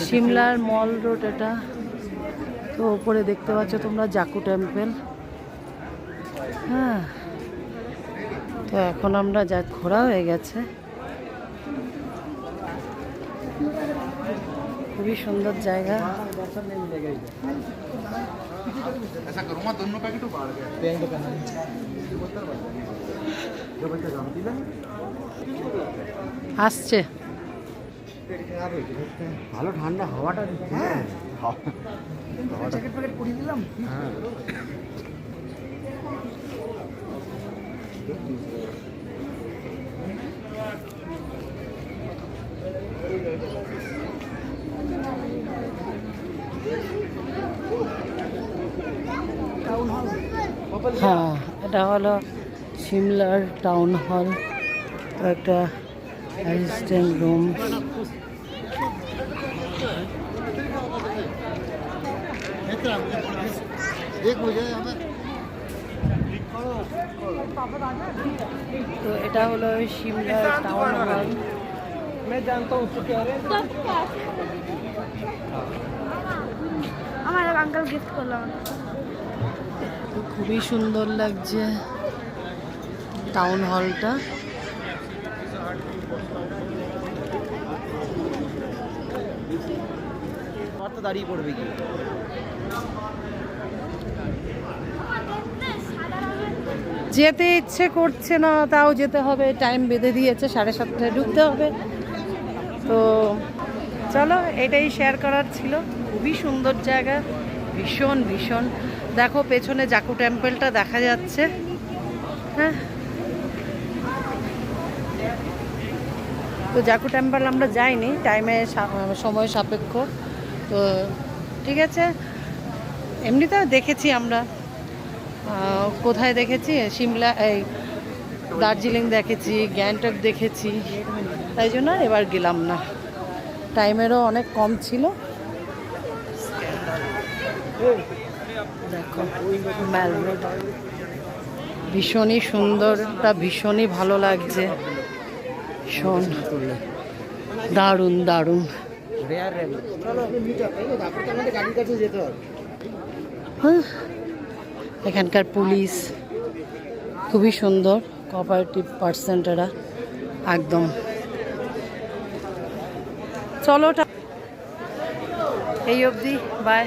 সিমলার মল road এটা। তো উপরে দেখতে পাচ্ছ তোমরা জাকু টেম্পল। হ্যাঁ, তো এখন আমরা যা ঘোরা হয়ে গেছে, খুবই সুন্দর জায়গা। আসছে ভালো ঠান্ডা হাওয়াটা হ্যাঁ, এটা হলো সিমলার টাউন হল, একটা অ্যাসিস্ট্যান্ট রুম। তো এটা হলো সিমলার টাউন হল। আমার এক আঙ্কেল গিফট করলাম। তো খুবই সুন্দর লাগছে টাউন হলটা। দাঁড়িয়ে পড়বে কি? যেতে ইচ্ছে করছে না, তাও যেতে হবে, টাইম বেঁধে দিয়েছে, 7:30টায় ঢুকতে হবে। তো চলো, এটাই শেয়ার করার ছিল। খুবই সুন্দর জায়গা, ভীষণ ভীষণ। দেখো পেছনে জাকু টেম্পলটা দেখা যাচ্ছে। হ্যাঁ, তো জাকু টেম্পল আমরা যাইনি, টাইমে সময় সাপেক্ষ। তো ঠিক আছে, এমনিতেও দেখেছি আমরা। কোথায় দেখেছি? সিমলা, এই দার্জিলিং দেখেছি, গ্যাংটক দেখেছি, তাই জন্য এবার গেলাম না, টাইমেরও অনেক কম ছিল। দেখো ম্যাল রোড ভীষণই সুন্দরটা, ভীষণই ভালো লাগছে, ভীষণ দারুণ দারুণ। হ্যাঁ, এখানকার পুলিশ খুবই সুন্দর, কোঅপারেটিভ পার্সন এরা একদম। চলো এই অবধি, বাই।